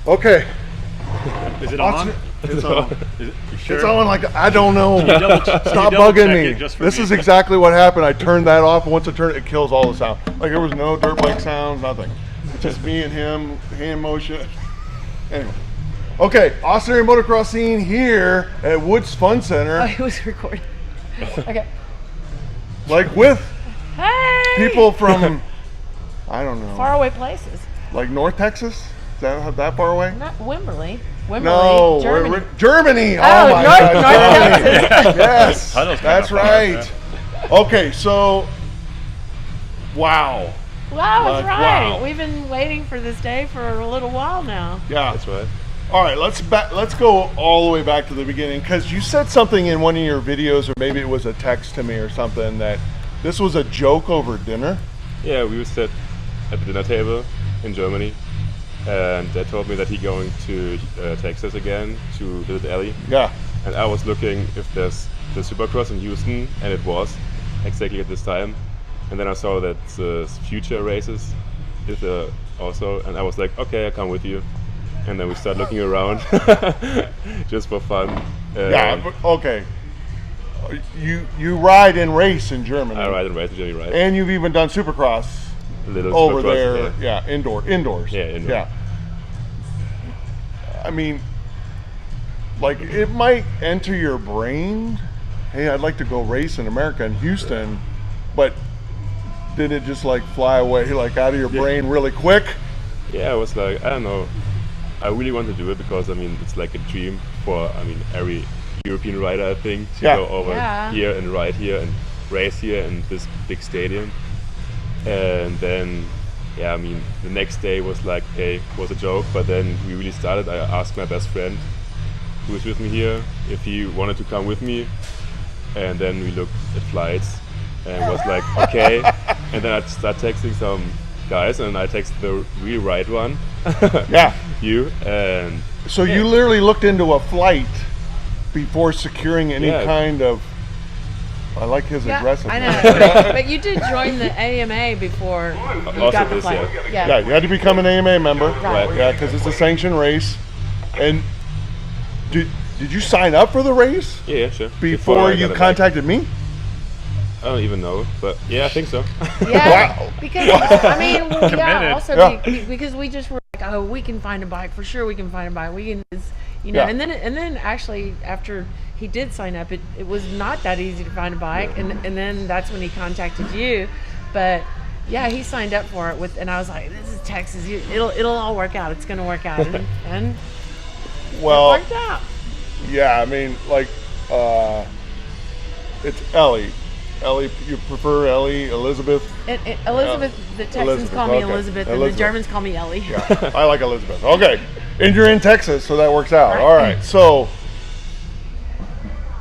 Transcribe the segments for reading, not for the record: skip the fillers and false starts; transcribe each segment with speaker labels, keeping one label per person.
Speaker 1: Okay.
Speaker 2: Is it on?
Speaker 1: It's on.
Speaker 2: Is it, you sure?
Speaker 1: It's on like, I don't know. Stop
Speaker 2: double
Speaker 1: bugging
Speaker 2: check
Speaker 1: me.
Speaker 2: it just for
Speaker 1: This
Speaker 2: me?
Speaker 1: is exactly what happened. I turned that off, and once I turned it, it kills all the sound. Like there was no dirt bike sounds, nothing. It's just me and him, hand motion. Anyway. Okay, Austin area motocross scene here at Woods Fun Center.
Speaker 3: Oh, it was recording. Okay.
Speaker 1: Like with
Speaker 3: Hey!
Speaker 1: people from, I don't know,
Speaker 3: Faraway places.
Speaker 1: like North Texas? Is that far away?
Speaker 3: Not Wimberley. Wimberley,
Speaker 1: No,
Speaker 3: Germany.
Speaker 1: Germany. Oh,
Speaker 3: Oh,
Speaker 1: my
Speaker 3: North
Speaker 1: God, Germany.
Speaker 3: Texas.
Speaker 1: Yes,
Speaker 2: Tunnel's kinda
Speaker 1: that's
Speaker 2: far,
Speaker 1: right. Okay, so, wow.
Speaker 3: Wow,
Speaker 1: Like,
Speaker 3: that's right.
Speaker 1: wow.
Speaker 3: We've been waiting for this day for a little while now.
Speaker 1: Yeah.
Speaker 4: That's right.
Speaker 1: All right, let's go all the way back to the beginning, because you said something in one of your videos, or maybe it was a text to me or something, that this was a joke over dinner.
Speaker 4: Yeah, we sat at the dinner table in Germany, and they told me that he going to Texas again to visit Ellie.
Speaker 1: Yeah.
Speaker 4: And I was looking if there's the Supercross in Houston, and it was exactly at this time. And then I saw that the future races is also, and I was like, okay, I'll come with you. And then we start looking around just for fun.
Speaker 1: Yeah. Okay. You ride and race in Germany.
Speaker 4: I ride and race in Germany, right?
Speaker 1: And you've even done Supercross
Speaker 4: A little
Speaker 1: over
Speaker 4: Supercross,
Speaker 1: there. Yeah. Indoors.
Speaker 4: Yeah, indoor.
Speaker 1: Yeah. I mean, like it might enter your brain, hey, I'd like to go race in America in Houston, but did it just like fly away like out of your brain really quick?
Speaker 4: Yeah, I was like, I don't know. I really want to do it because I mean it's like a dream for every European rider, I think, to
Speaker 1: Yeah.
Speaker 4: go over
Speaker 3: Yeah.
Speaker 4: here and ride here and race here in this big stadium. And then yeah, I mean the next day was like, okay, was a joke, but then we really started. I asked my best friend who is with me here if he wanted to come with me, and then we looked at flights and was like, okay. And then I start texting some guys, and I text the real right one.
Speaker 1: Yeah.
Speaker 4: You and
Speaker 1: So you literally looked into a flight before securing any
Speaker 4: Yeah.
Speaker 1: kind of. I like his
Speaker 3: Yeah,
Speaker 1: aggressiveness.
Speaker 3: I know. But you did join the AMA before you
Speaker 4: Also
Speaker 3: got the
Speaker 4: this,
Speaker 3: flight.
Speaker 4: yeah.
Speaker 1: Yeah, you had to become an AMA member.
Speaker 3: Right.
Speaker 1: Yeah, because it's a sanctioned race. And did you sign up for the race
Speaker 4: yeah, sure.
Speaker 1: before
Speaker 4: I
Speaker 1: you
Speaker 4: got a bike.
Speaker 1: contacted me?
Speaker 4: I don't even know, but yeah, I think so.
Speaker 3: Yeah,
Speaker 1: Wow.
Speaker 3: because I mean, yeah,
Speaker 2: Committed.
Speaker 3: also
Speaker 1: Yeah.
Speaker 3: because we just were like, oh, we can find a bike for sure. We can find a bike. We can, you know.
Speaker 1: Yeah.
Speaker 3: And then actually after he did sign up, it was not that easy to find a bike, and then that's when he contacted you, but. Yeah, he signed up for it and I was like, "This is Texas. It'll all work out. It's gonna work out." And
Speaker 1: Well,
Speaker 3: it worked out.
Speaker 1: yeah, I mean, like, it's Ellie. Ellie, you prefer Ellie, Elizabeth?
Speaker 3: Elizabeth, the Texans
Speaker 1: Elizabeth,
Speaker 3: call me
Speaker 1: okay.
Speaker 3: Elizabeth, and
Speaker 1: Elizabeth.
Speaker 3: the Germans call me Ellie.
Speaker 1: Yeah, I like Elizabeth. Okay, and you're in Texas, so that works out.
Speaker 3: Right.
Speaker 1: All right, so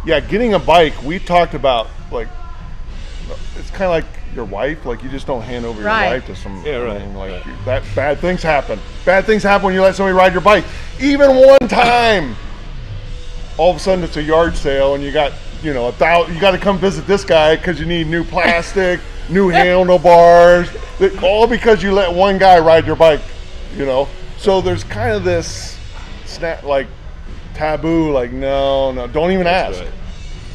Speaker 1: yeah, getting a bike. We talked about like it's kind of like your wife. Like you just don't hand over your
Speaker 3: Right.
Speaker 1: wife to some.
Speaker 4: Yeah, right.
Speaker 1: I mean, like that bad things happen. Bad things happen when you let somebody ride your bike. Even one time, all of a sudden it's a yard sale, and you got you got to come visit this guy because you need new plastic, new handlebars. All because you let one guy ride your bike. So there's kind of this taboo, like no, don't even
Speaker 4: That's
Speaker 1: ask.
Speaker 4: right.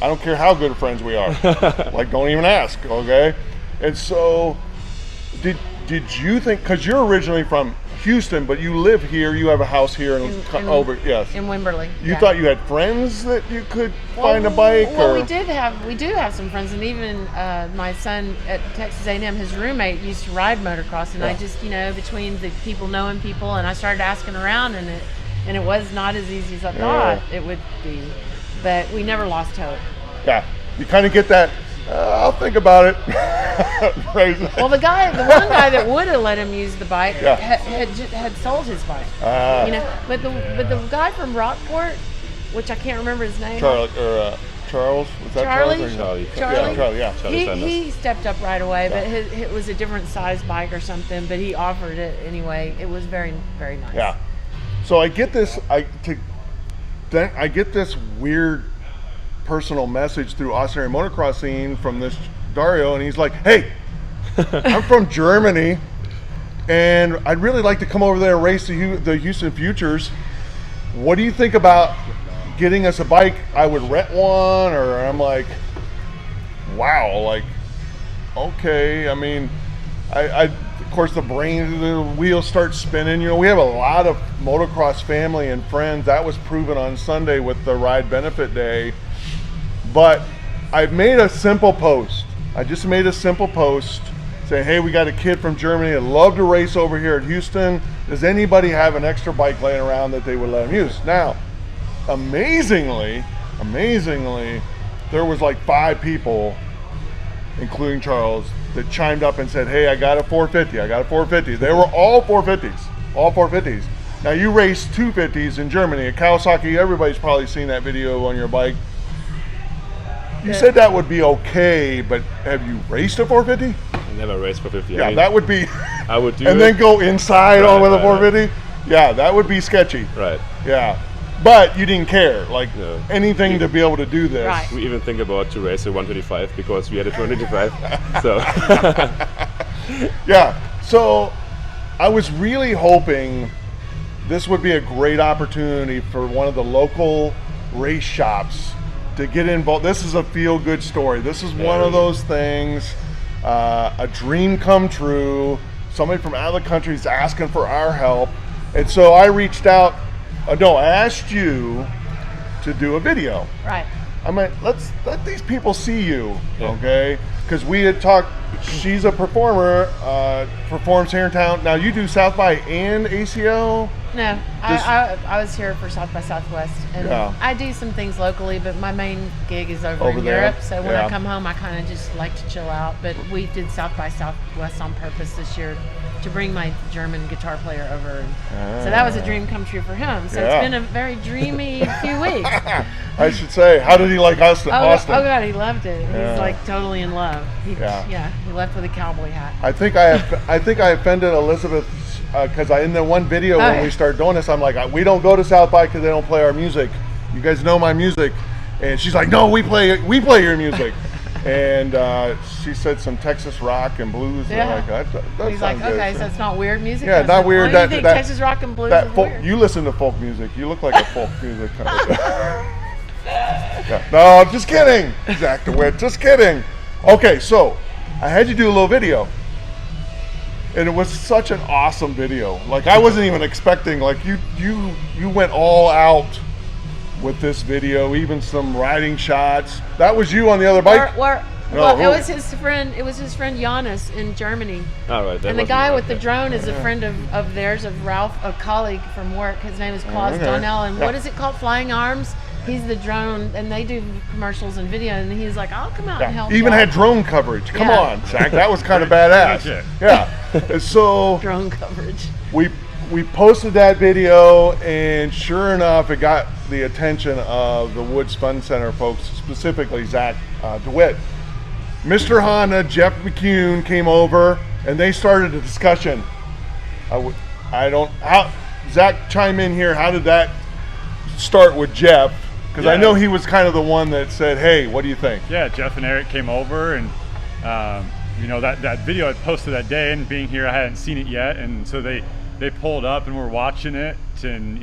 Speaker 1: I don't care how good friends we are. Like, don't even ask, okay? And so, did you think, because you're originally from Houston, but you live here, you have a house here
Speaker 3: In
Speaker 1: yes.
Speaker 3: in Wimberley.
Speaker 1: You
Speaker 3: yeah.
Speaker 1: thought you had friends that you could find a bike?
Speaker 3: Well,
Speaker 1: or?
Speaker 3: we do have some friends, and even my son at Texas A&M, his roommate used to ride motocross, and I
Speaker 1: Yeah.
Speaker 3: just between the people knowing people, and I started asking around, and it was not as easy as I thought it would be, but we never lost hope.
Speaker 1: Yeah, you kind of get that, I'll think about it.
Speaker 3: Well, the one guy that would have let him use the bike
Speaker 1: Yeah.
Speaker 3: had sold his bike.
Speaker 1: Ah.
Speaker 3: But the guy from Rockport, which I can't remember his name.
Speaker 1: Charles, was that
Speaker 3: Charlie?
Speaker 1: Charles?
Speaker 4: Charlie.
Speaker 1: Yeah, Charlie, yeah.
Speaker 4: Charlie Sanders.
Speaker 3: He stepped up right away, but it was a different size bike or something. But he offered it anyway. It was very, very nice.
Speaker 1: Yeah. So I get this. I get this weird personal message through Austin area motocross scene from this Dario, and he's like, "Hey, I'm from Germany. and I'd really like to come over there and race the Houston Futures. What do you think about getting us a bike? I would rent one, or I'm like, wow, like, okay. I mean, I of course the wheels start spinning. You know, we have a lot of motocross family and friends. That was proven on Sunday with the Ride Benefit Day. But I made a simple post. I just made a simple post saying, hey, we got a kid from Germany that'd love to race over here at Houston. Does anybody have an extra bike laying around that they would let him use? Now, amazingly, there was like 5 people, including Charles, that chimed up and said, hey, I got a 450. They were all 450s. Now, you raced 250s in Germany. At Kawasaki, everybody's probably seen that video on your bike. You said that would be okay, but have you raced a 450?
Speaker 4: I never raced 450.
Speaker 1: Yeah, that would be.
Speaker 4: I would do
Speaker 1: and
Speaker 4: it.
Speaker 1: then go inside on with a 450? Yeah, that would be sketchy.
Speaker 4: Right.
Speaker 1: Yeah. But you didn't care, like
Speaker 4: No.
Speaker 1: anything to be able to do this.
Speaker 3: Right.
Speaker 4: We even think about to race a 125 because we had a 225. So
Speaker 1: Yeah. So I was really hoping this would be a great opportunity for one of the local race shops to get involved. This is a feel-good story. This is one of those things, a dream come true. Somebody from out of the country is asking for our help. And so I reached out, I asked you to do a video.
Speaker 3: Right.
Speaker 1: I mean, let's let these people see you,
Speaker 4: Yeah.
Speaker 1: okay? Because we had talked, she's a performer, performs here in town. Now you do South by and ACL?
Speaker 3: No, I was here for South by Southwest, and
Speaker 1: Yeah.
Speaker 3: I do some things locally, but my main gig is over
Speaker 1: Over
Speaker 3: in
Speaker 1: there?
Speaker 3: Europe. So when
Speaker 1: Yeah.
Speaker 3: I come home, I kind of just like to chill out. But we did South by Southwest on purpose this year to bring my German guitar player over. So that was a dream come true for him. So
Speaker 1: Yeah.
Speaker 3: it's been a very dreamy few weeks.
Speaker 1: I should say, how did he like Austin?
Speaker 3: Oh God, he loved it.
Speaker 1: Yeah.
Speaker 3: He's like totally in love.
Speaker 1: Yeah.
Speaker 3: He left with a cowboy hat.
Speaker 1: I think I offended Elizabeth because in the one video when
Speaker 3: yeah.
Speaker 1: we started doing this, I'm like, we don't go to South by because they don't play our music. You guys know my music, and she's like, no, we play your music. And she said some Texas rock and blues.
Speaker 3: Yeah.
Speaker 1: And I'm like, that
Speaker 3: He's like,
Speaker 1: sounds good.
Speaker 3: okay, so it's not weird music.
Speaker 1: Yeah,
Speaker 3: I
Speaker 1: not
Speaker 3: said,
Speaker 1: weird.
Speaker 3: Why do you think Texas rock and blues is
Speaker 1: folk,
Speaker 3: weird?
Speaker 1: you listen to folk music. You look like a folk music kind of guy. Yeah. No, I'm just kidding, Zach DeWitt. Just kidding. Okay, so I had you do a little video, and it was such an awesome video. Like I wasn't even expecting. Like you went all out with this video, even some riding shots. That was you on the other bike.
Speaker 3: Well, it was his friend. It was his friend Giannis in Germany.
Speaker 4: all right.
Speaker 3: And the guy with the drone is a friend of theirs, of Ralph, a colleague from work. His name is Claus
Speaker 1: Okay.
Speaker 3: Donnell. And
Speaker 1: Yeah.
Speaker 3: what is it called? Flying Arms. He's the drone, and they do commercials and video. And he's like, I'll come out and help.
Speaker 1: Even
Speaker 3: y'all."
Speaker 1: had drone coverage. Come
Speaker 3: Yeah.
Speaker 1: on, Zach. That was kind of badass.
Speaker 2: Legit.
Speaker 1: Yeah. And so
Speaker 3: drone coverage.
Speaker 1: we posted that video, and sure enough, it got the attention of the Woods Fun Center folks, specifically Zach DeWitt. Mr. Honda, Jeff McCune came over, and they started a discussion. Zach, chime in here. How did that start with Jeff? Because I
Speaker 2: Yeah.
Speaker 1: know he was kind of the one that said, hey, what do you think?
Speaker 2: Yeah, Jeff and Eric came over, and that video I posted that day, and being here I hadn't seen it yet, and so they pulled up and we're watching it, and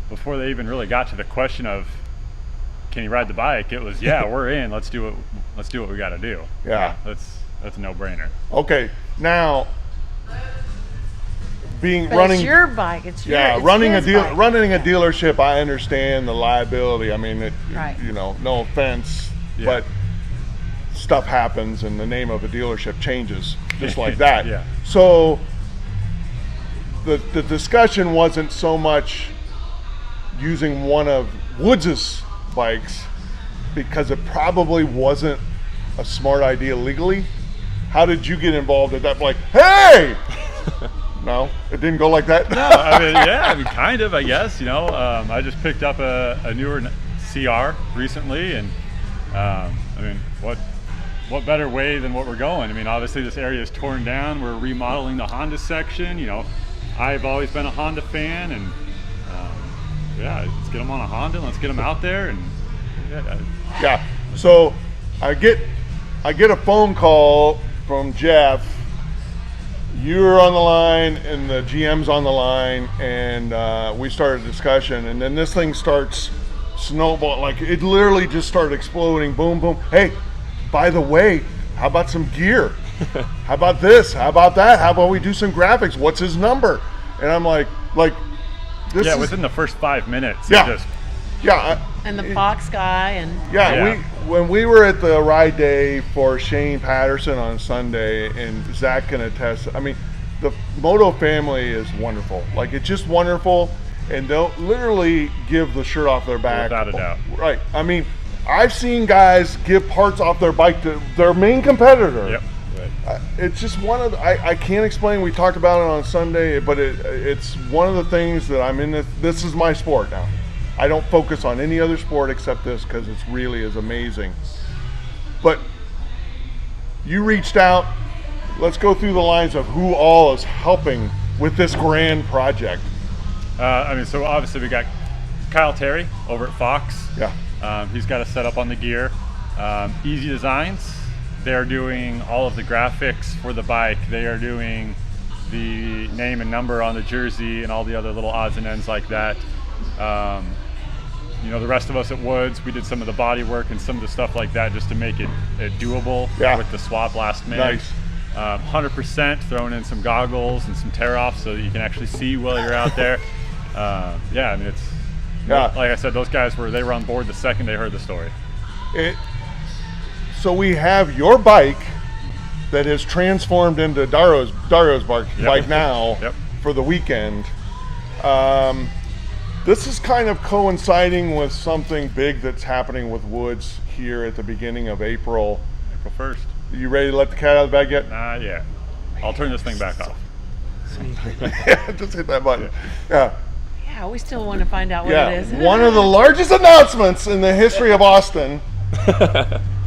Speaker 2: before they even really got to the question of can he ride the bike, it was we're in, let's do what we got to do.
Speaker 1: Yeah.
Speaker 2: That's a no-brainer.
Speaker 1: Okay, now
Speaker 3: But
Speaker 1: running
Speaker 3: it's your bike. It's your.
Speaker 1: yeah,
Speaker 3: it's
Speaker 1: running
Speaker 3: his bike.
Speaker 1: running a dealership, I understand the liability. I mean,
Speaker 3: Right.
Speaker 1: no offense,
Speaker 2: Yeah.
Speaker 1: but stuff happens, and the name of a dealership changes just like that.
Speaker 2: Yeah.
Speaker 1: So the discussion wasn't so much using one of Woods' bikes because it probably wasn't a smart idea legally. How did you get involved at that? Like, hey! No, it didn't go like that.
Speaker 2: I mean, kind of, I guess. I just picked up a newer CR recently, and what better way than what we're going? I mean, obviously this area is torn down. We're remodeling the Honda section. I've always been a Honda fan, and let's get them on a Honda. Let's get them out there, and
Speaker 1: Yeah. So I get a phone call from Jeff you're on the line and the GM's on the line, and we started a discussion, and then this thing starts snowball. Like, it literally just started exploding. Boom, boom. Hey, by the way, how about some gear? How about this? How about that? How about we do some graphics? What's his number? And I'm like this is,
Speaker 2: within the first 5 minutes.
Speaker 1: Yeah.
Speaker 2: It just,
Speaker 3: And the Fox guy and
Speaker 2: Yeah.
Speaker 1: when we were at the ride day for Shane Patterson on Sunday, and Zach can attest, I mean, the Moto family is wonderful. Like, it's just wonderful, and they'll literally give the shirt off their back.
Speaker 2: Without a doubt.
Speaker 1: Right. I mean, I've seen guys give parts off their bike to their main competitor.
Speaker 2: Yep.
Speaker 1: It's just one of the, I can't explain. We talked about it on Sunday, but it's one of the things that I'm in. This is my sport now. I don't focus on any other sport except this because it really is amazing. But you reached out. Let's go through the lines of who all is helping with this grand project.
Speaker 2: So obviously we got Kyle Terry over at Fox.
Speaker 1: Yeah.
Speaker 2: He's got a setup on the gear. Easy Designs. They're doing all of the graphics for the bike. They are doing the name and number on the jersey and all the other little odds and ends like that. The rest of us at Woods, we did some of the body work and some of the stuff like that just to make it doable with the swap last minute.
Speaker 1: Nice.
Speaker 2: 100% throwing in some goggles and some tear-offs so that you can actually see while you're out there. Like I said, those guys were on board the second they heard the story.
Speaker 1: So we have your bike that is transformed into Dario's bike now for the weekend. This is kind of coinciding with something big that's happening with Woods here at the beginning of April.
Speaker 2: April 1st.
Speaker 1: You ready to let the cat out of the bag yet?
Speaker 2: Not yet. I'll turn this thing back off.
Speaker 1: Just hit that button. Yeah.
Speaker 3: yeah, we still want to find out what it is.
Speaker 1: One of the largest announcements in the history of Austin.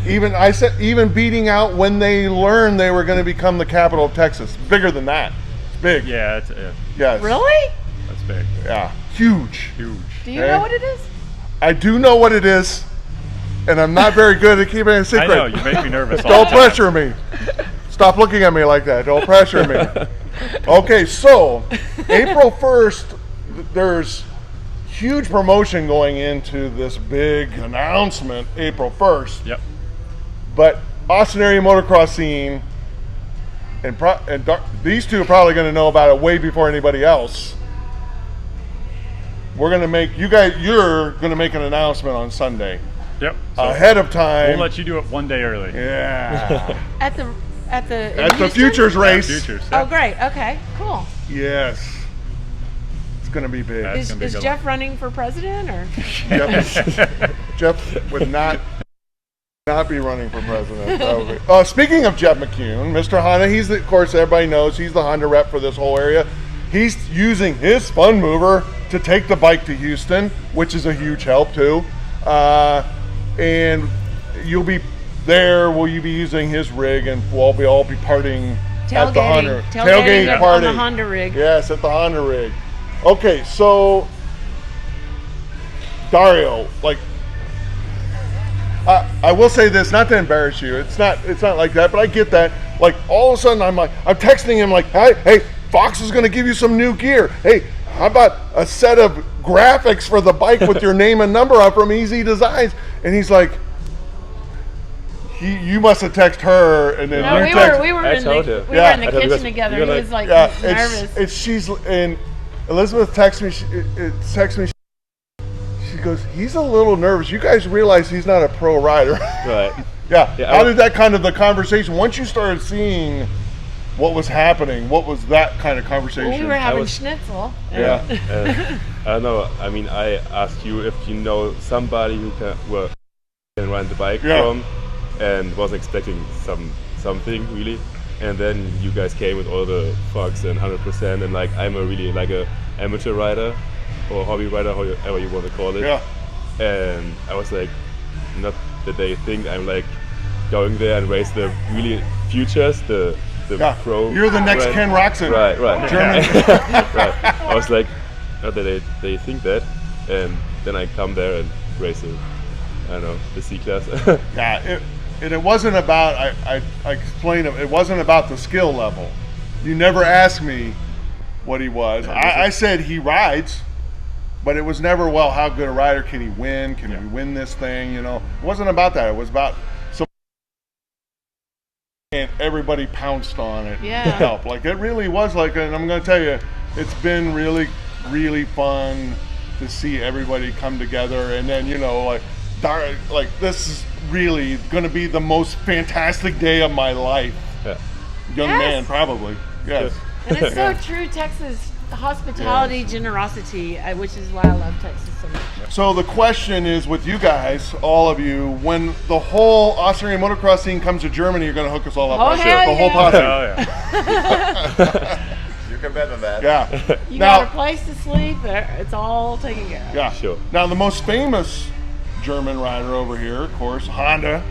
Speaker 1: Even beating out when they learned they were going to become the capital of Texas. Bigger than that. It's big.
Speaker 2: Yeah.
Speaker 1: Yes.
Speaker 3: Really?
Speaker 2: That's big.
Speaker 1: Yeah. Huge.
Speaker 2: Huge.
Speaker 3: Do you know what it is?
Speaker 1: I do know what it is, and I'm not very good at keeping it a secret.
Speaker 2: I know, you make me nervous all
Speaker 1: Don't
Speaker 2: the time.
Speaker 1: pressure me. Stop looking at me like that. Don't pressure me. Okay, so April 1st, there's huge promotion going into this big announcement, April 1st.
Speaker 2: Yep.
Speaker 1: But Austin area motocross scene, and these two are probably going to know about it way before anybody else. You're going to make an announcement on Sunday.
Speaker 2: Yep. So
Speaker 1: Ahead of time.
Speaker 2: we'll let you do it one day early.
Speaker 1: Yeah.
Speaker 3: At the
Speaker 1: At the
Speaker 3: Houston?
Speaker 1: Futures race.
Speaker 2: Futures.
Speaker 3: Oh, great. Okay, cool.
Speaker 1: Yes. It's going to be big.
Speaker 2: That's gonna be
Speaker 3: Is
Speaker 2: good
Speaker 3: Jeff running for president or?
Speaker 1: Jeff would not be running for president. Speaking of Jeff McCune, Mr. Honda, of course, everybody knows he's the Honda rep for this whole area. He's using his fun mover to take the bike to Houston, which is a huge help too. And you'll be there. Will you be using his rig, and we'll all be partying at the Honda
Speaker 3: Tailgating
Speaker 1: party
Speaker 3: on the Honda rig.
Speaker 1: Yes, at the Honda rig. Okay, so Dario, I will say this, not to embarrass you. It's not like that, but I get that. Like, all of a sudden, I'm texting him like, hey, Fox is going to give you some new gear. Hey, how about a set of graphics for the bike with your name and number on from Easy Designs? And he's like, you must have texted her, and then
Speaker 3: No,
Speaker 1: you
Speaker 3: we
Speaker 1: text.
Speaker 3: were in the
Speaker 1: Yeah.
Speaker 3: kitchen together. He was like nervous.
Speaker 1: And Elizabeth texts me. She goes, he's a little nervous. You guys realize he's not a pro rider.
Speaker 4: Right.
Speaker 1: Yeah. How did that kind of the conversation, once you started seeing what was happening, what was that kind of conversation?
Speaker 3: Well, we were having schnitzel.
Speaker 1: Yeah.
Speaker 4: I don't know. I mean, I asked you if you know somebody who can ride the bike from, and was expecting something really. And then you guys came with all the Fox and 100%, and I'm a really a amateur rider or hobby rider, however you want to call it.
Speaker 1: Yeah.
Speaker 4: And I was like, not that they think I'm going there and race the really futures, the pro.
Speaker 1: You're the next Ken Roxon.
Speaker 4: Right.
Speaker 1: German.
Speaker 4: Right. I was like, not that they think that, and then I come there and race the C class.
Speaker 1: Yeah. It wasn't about, I explained it wasn't about the skill level. You never asked me what he was. I said he rides, but it was never, well, how good a rider can he win? Can we win this thing? You know, it wasn't about that. It was about and everybody pounced on it to help. Like it really was like, and I'm going to tell you, it's been really, really fun to see everybody come together. And then, you know, like this is really going to be the most fantastic day of my life.
Speaker 4: Yeah.
Speaker 1: Young man, probably. Yes.
Speaker 3: And it's so true, Texas hospitality, generosity, which is why I love Texas so much.
Speaker 1: So the question is with you guys, all of you, when the whole Austrian motocross scene comes to Germany, you're going to hook us all up.
Speaker 3: Oh, hell
Speaker 1: The whole
Speaker 3: yeah.
Speaker 1: posse.
Speaker 5: You can bet on that.
Speaker 1: Yeah.
Speaker 3: You got a place to sleep. It's all taken care of.
Speaker 1: Yeah.
Speaker 4: Sure.
Speaker 1: Now the most famous German rider over here, of course, Honda,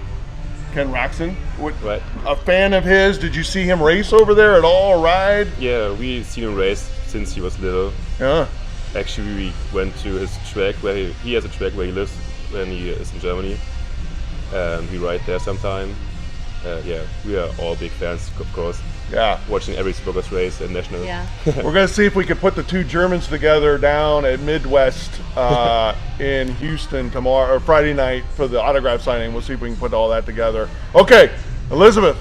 Speaker 1: Ken Roczen.
Speaker 4: Right.
Speaker 1: A fan of his. Did you see him race over there at all? Ride?
Speaker 4: Yeah, we seen him race since he was little.
Speaker 1: Yeah.
Speaker 4: Actually, we went to his track where he has a track where he lives when he is in Germany, and we ride there sometime. Yeah, we are all big fans, of course.
Speaker 1: Yeah.
Speaker 4: Watching every Supercross race and national.
Speaker 3: Yeah.
Speaker 1: We're going to see if we can put the two Germans together down at Midwest in Houston tomorrow or Friday night for the autograph signing. We'll see if we can put all that together. Okay, Elizabeth,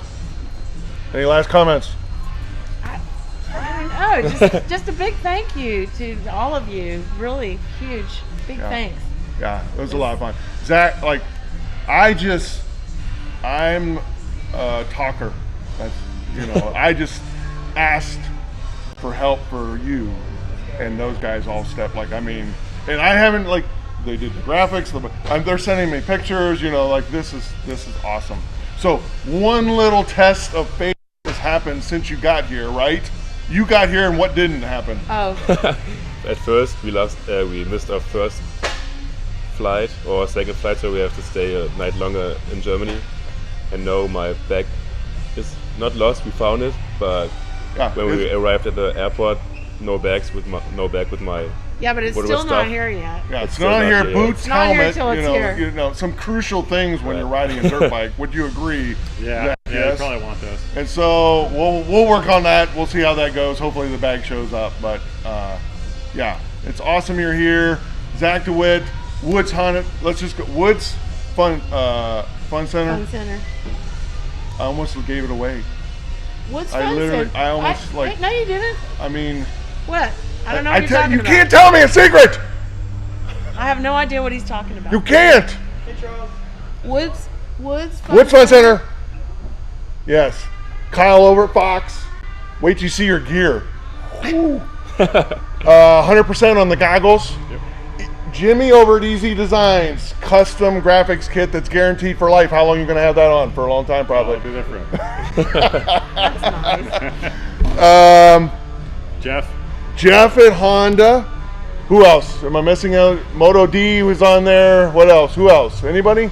Speaker 1: any last comments?
Speaker 3: I don't know. Just a big thank you to all of you. Really huge, big thanks.
Speaker 1: Yeah, it was a lot of fun. Zach, like, I'm a talker. That's, you know, I just asked for help for you, and those guys all stepped. Like, I mean, and I haven't, like, they did the graphics. They're sending me pictures. You know, like this is awesome. So one little test of faith has happened since you got here, right? You got here, and what didn't happen?
Speaker 3: Oh.
Speaker 4: At first, we missed our first flight or second flight, so we have to stay a night longer in Germany. And now my bag is not lost. We found it, but when we arrived at the airport, no bag with my.
Speaker 3: Yeah, but it's still not here yet.
Speaker 1: Yeah, it's not here. Boots,
Speaker 3: not here
Speaker 1: helmet,
Speaker 3: till it's here.
Speaker 1: You know, some crucial things when you're riding a dirt bike. Would you agree?
Speaker 2: Yeah, you probably want those.
Speaker 1: And so we'll work on that. We'll see how that goes. Hopefully the bag shows up. But yeah, it's awesome you're here. Zach DeWitt, Woods Honda. Let's just go. Woods Fun Center.
Speaker 3: Fun Center.
Speaker 1: I almost gave it away.
Speaker 3: Woods Fun Center.
Speaker 1: I almost like.
Speaker 3: No, you didn't.
Speaker 1: I mean.
Speaker 3: What? I don't know what you're talking about.
Speaker 1: You can't tell me a secret.
Speaker 3: I have no idea what he's talking about.
Speaker 1: You can't.
Speaker 3: Woods
Speaker 1: Fun Center. Yes. Kyle over at Fox. Wait till you see your gear. 100% on the goggles.
Speaker 2: Yep.
Speaker 1: Jimmy over at Easy Designs. Custom graphics kit that's guaranteed for life. How long are you going to have that on? For a long time, probably.
Speaker 2: I'll do that for him.
Speaker 3: That's nice.
Speaker 1: Jeff at Honda. Who else? Am I missing out? Moto D was on there. What else? Who else? Anybody?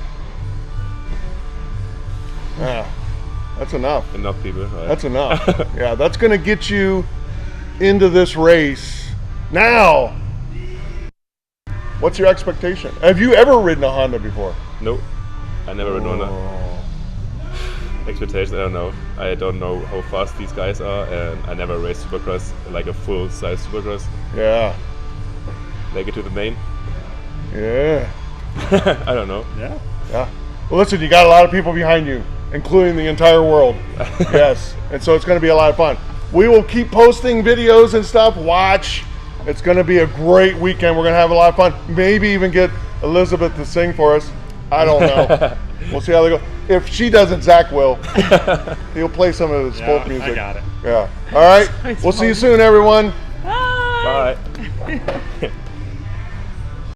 Speaker 1: That's enough.
Speaker 4: Enough people. Right?
Speaker 1: That's enough. Yeah, that's going to get you into this race. Now, what's your expectation? Have you ever ridden a Honda before?
Speaker 4: Nope. I never ridden Honda. Expectations, I don't know. I don't know how fast these guys are, and I never raced Supercross, like a full-size Supercross.
Speaker 1: Yeah.
Speaker 4: Make it to the main?
Speaker 1: Yeah.
Speaker 4: I don't know.
Speaker 2: Yeah.
Speaker 1: Yeah. Well, listen, you got a lot of people behind you, including the entire world. Yes. And so it's going to be a lot of fun. We will keep posting videos and stuff. Watch. It's going to be a great weekend. We're going to have a lot of fun. Maybe even get Elizabeth to sing for us. I don't know. We'll see how they go. If she doesn't, Zach will. He'll play some of his folk music.
Speaker 2: I got it.
Speaker 1: Yeah. All right. We'll see you soon, everyone.
Speaker 3: Bye.
Speaker 4: Bye.